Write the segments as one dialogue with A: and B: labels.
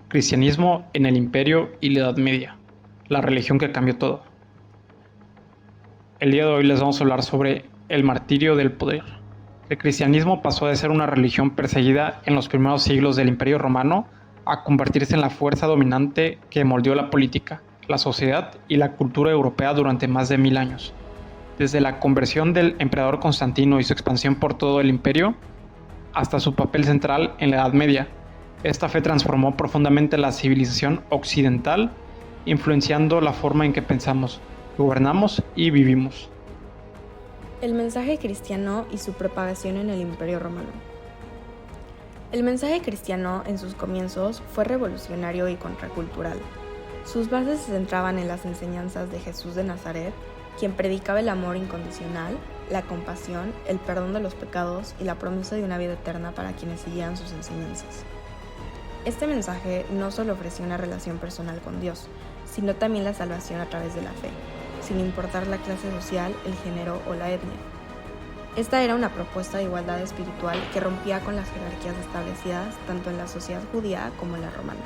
A: Cristianismo en el Imperio y la Edad Media, la religión que cambió todo. El día de hoy les vamos a hablar sobre el martirio del poder. El cristianismo pasó de ser una religión perseguida en los primeros siglos del Imperio Romano a convertirse en la fuerza dominante que moldeó la política, la sociedad y la cultura europea durante más de 1000 años. Desde la conversión del emperador Constantino y su expansión por todo el imperio, hasta su papel central en la Edad Media, esta fe transformó profundamente la civilización occidental, influenciando la forma en que pensamos, gobernamos y vivimos.
B: El mensaje cristiano y su propagación en el Imperio Romano. El mensaje cristiano en sus comienzos fue revolucionario y contracultural. Sus bases se centraban en las enseñanzas de Jesús de Nazaret, quien predicaba el amor incondicional, la compasión, el perdón de los pecados y la promesa de una vida eterna para quienes siguieran sus enseñanzas. Este mensaje no solo ofrecía una relación personal con Dios, sino también la salvación a través de la fe, sin importar la clase social, el género o la etnia. Esta era una propuesta de igualdad espiritual que rompía con las jerarquías establecidas tanto en la sociedad judía como en la romana.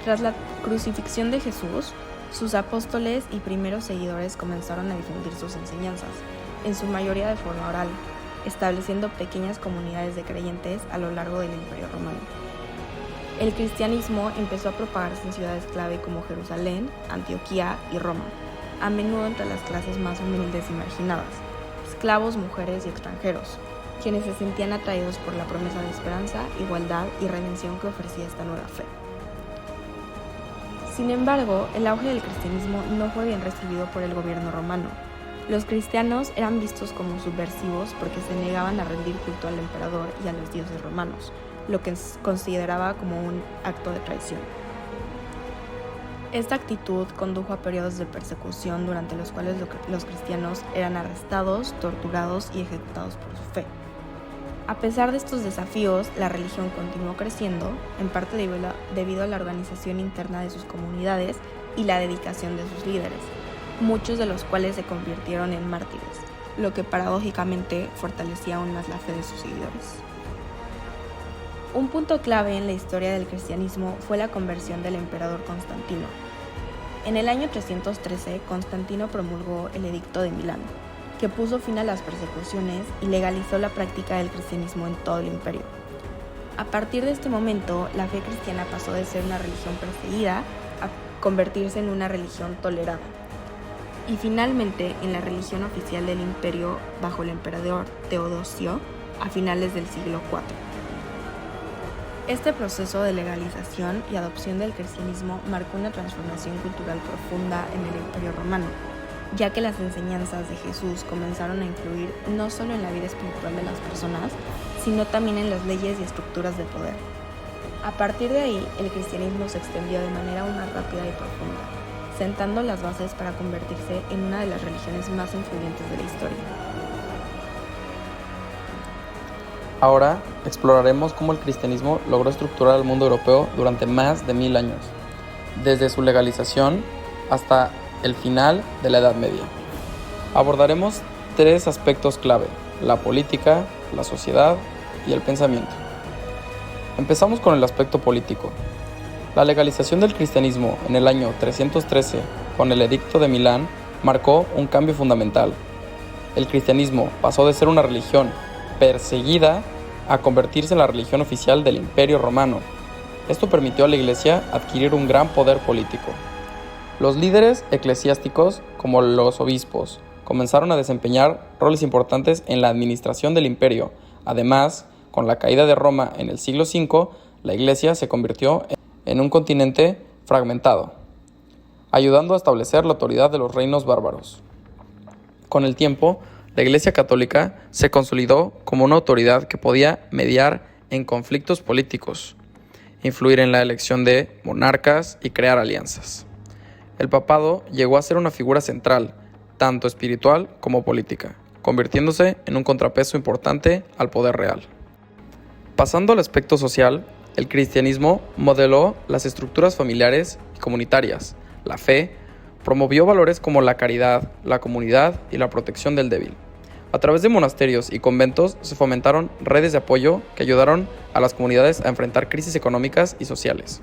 B: Tras la crucifixión de Jesús, sus apóstoles y primeros seguidores comenzaron a difundir sus enseñanzas, en su mayoría de forma oral, estableciendo pequeñas comunidades de creyentes a lo largo del Imperio Romano. El cristianismo empezó a propagarse en ciudades clave como Jerusalén, Antioquía y Roma, a menudo entre las clases más humildes y marginadas, esclavos, mujeres y extranjeros, quienes se sentían atraídos por la promesa de esperanza, igualdad y redención que ofrecía esta nueva fe. Sin embargo, el auge del cristianismo no fue bien recibido por el gobierno romano. Los cristianos eran vistos como subversivos porque se negaban a rendir culto al emperador y a los dioses romanos, lo que se consideraba como un acto de traición. Esta actitud condujo a periodos de persecución durante los cuales los cristianos eran arrestados, torturados y ejecutados por su fe. A pesar de estos desafíos, la religión continuó creciendo, en parte debido a la organización interna de sus comunidades y la dedicación de sus líderes, muchos de los cuales se convirtieron en mártires, lo que paradójicamente fortalecía aún más la fe de sus seguidores. Un punto clave en la historia del cristianismo fue la conversión del emperador Constantino. En el año 313, Constantino promulgó el Edicto de Milán, que puso fin a las persecuciones y legalizó la práctica del cristianismo en todo el imperio. A partir de este momento, la fe cristiana pasó de ser una religión perseguida a convertirse en una religión tolerada, y finalmente en la religión oficial del imperio bajo el emperador Teodosio a finales del siglo IV. Este proceso de legalización y adopción del cristianismo marcó una transformación cultural profunda en el Imperio Romano, ya que las enseñanzas de Jesús comenzaron a influir no solo en la vida espiritual de las personas, sino también en las leyes y estructuras de poder. A partir de ahí, el cristianismo se extendió de manera aún más rápida y profunda, sentando las bases para convertirse en una de las religiones más influyentes de la historia.
C: Ahora exploraremos cómo el cristianismo logró estructurar el mundo europeo durante más de 1000 años, desde su legalización hasta el final de la Edad Media. Abordaremos 3 aspectos clave: la política, la sociedad y el pensamiento. Empezamos con el aspecto político. La legalización del cristianismo en el año 313 con el Edicto de Milán marcó un cambio fundamental. El cristianismo pasó de ser una religión perseguida a convertirse en la religión oficial del Imperio Romano. Esto permitió a la Iglesia adquirir un gran poder político. Los líderes eclesiásticos, como los obispos, comenzaron a desempeñar roles importantes en la administración del imperio. Además, con la caída de Roma en el siglo V, la Iglesia se convirtió en un continente fragmentado, ayudando a establecer la autoridad de los reinos bárbaros. Con el tiempo, la Iglesia Católica se consolidó como una autoridad que podía mediar en conflictos políticos, influir en la elección de monarcas y crear alianzas. El papado llegó a ser una figura central, tanto espiritual como política, convirtiéndose en un contrapeso importante al poder real. Pasando al aspecto social, el cristianismo modeló las estructuras familiares y comunitarias. La fe promovió valores como la caridad, la comunidad y la protección del débil. A través de monasterios y conventos se fomentaron redes de apoyo que ayudaron a las comunidades a enfrentar crisis económicas y sociales.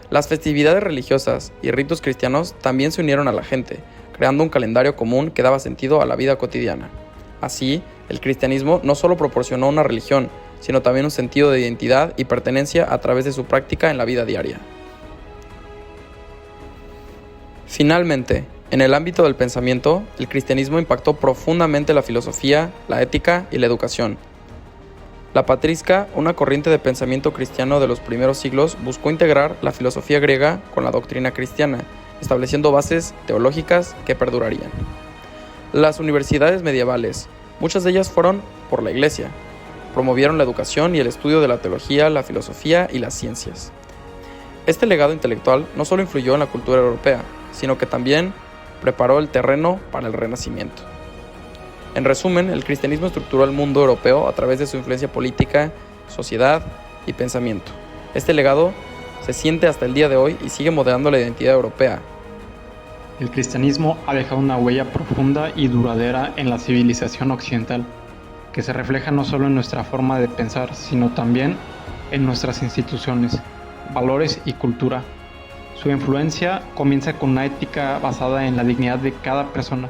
C: Las festividades religiosas y ritos cristianos también se unieron a la gente, creando un calendario común que daba sentido a la vida cotidiana. Así, el cristianismo no solo proporcionó una religión, sino también un sentido de identidad y pertenencia a través de su práctica en la vida diaria. Finalmente, en el ámbito del pensamiento, el cristianismo impactó profundamente la filosofía, la ética y la educación. La patrisca, una corriente de pensamiento cristiano de los primeros siglos, buscó integrar la filosofía griega con la doctrina cristiana, estableciendo bases teológicas que perdurarían. Las universidades medievales, muchas de ellas fueron por la Iglesia, promovieron la educación y el estudio de la teología, la filosofía y las ciencias. Este legado intelectual no solo influyó en la cultura europea, sino que también preparó el terreno para el Renacimiento. En resumen, el cristianismo estructuró el mundo europeo a través de su influencia política, sociedad y pensamiento. Este legado se siente hasta el día de hoy y sigue modelando la identidad europea.
A: El cristianismo ha dejado una huella profunda y duradera en la civilización occidental, que se refleja no solo en nuestra forma de pensar, sino también en nuestras instituciones, valores y cultura. Su influencia comienza con una ética basada en la dignidad de cada persona.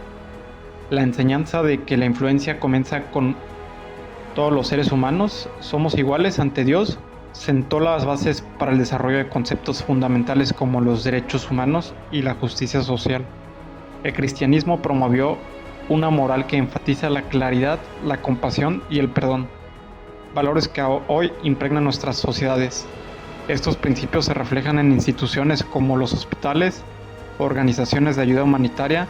A: La enseñanza de que la influencia comienza con todos los seres humanos, somos iguales ante Dios, sentó las bases para el desarrollo de conceptos fundamentales como los derechos humanos y la justicia social. El cristianismo promovió una moral que enfatiza la claridad, la compasión y el perdón, valores que hoy impregnan nuestras sociedades. Estos principios se reflejan en instituciones como los hospitales, organizaciones de ayuda humanitaria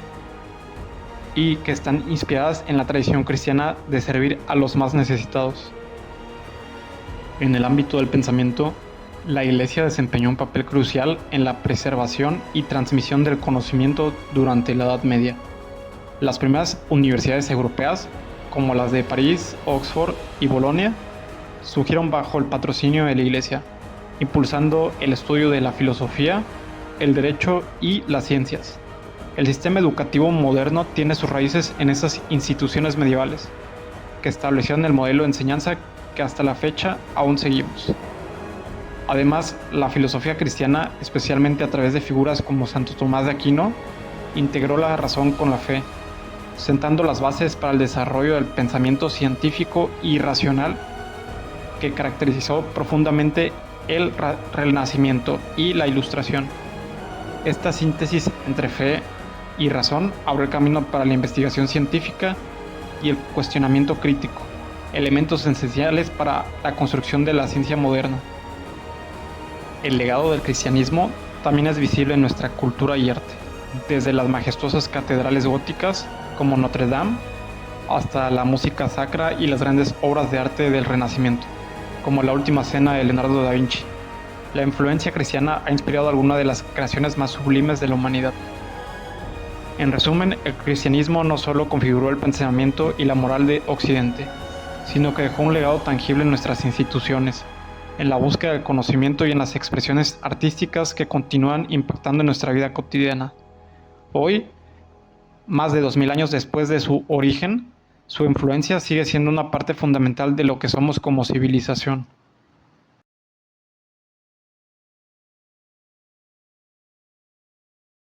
A: y que están inspiradas en la tradición cristiana de servir a los más necesitados. En el ámbito del pensamiento, la Iglesia desempeñó un papel crucial en la preservación y transmisión del conocimiento durante la Edad Media. Las primeras universidades europeas, como las de París, Oxford y Bolonia, surgieron bajo el patrocinio de la Iglesia, impulsando el estudio de la filosofía, el derecho y las ciencias. El sistema educativo moderno tiene sus raíces en esas instituciones medievales, que establecieron el modelo de enseñanza que hasta la fecha aún seguimos. Además, la filosofía cristiana, especialmente a través de figuras como Santo Tomás de Aquino, integró la razón con la fe, sentando las bases para el desarrollo del pensamiento científico y racional que caracterizó profundamente el Renacimiento y la Ilustración. Esta síntesis entre fe y razón abrió el camino para la investigación científica y el cuestionamiento crítico, elementos esenciales para la construcción de la ciencia moderna. El legado del cristianismo también es visible en nuestra cultura y arte, desde las majestuosas catedrales góticas como Notre Dame hasta la música sacra y las grandes obras de arte del Renacimiento, como La Última Cena de Leonardo da Vinci. La influencia cristiana ha inspirado algunas de las creaciones más sublimes de la humanidad. En resumen, el cristianismo no solo configuró el pensamiento y la moral de Occidente, sino que dejó un legado tangible en nuestras instituciones, en la búsqueda del conocimiento y en las expresiones artísticas que continúan impactando en nuestra vida cotidiana. Hoy, más de 2000 años después de su origen, su influencia sigue siendo una parte fundamental de lo que somos como civilización.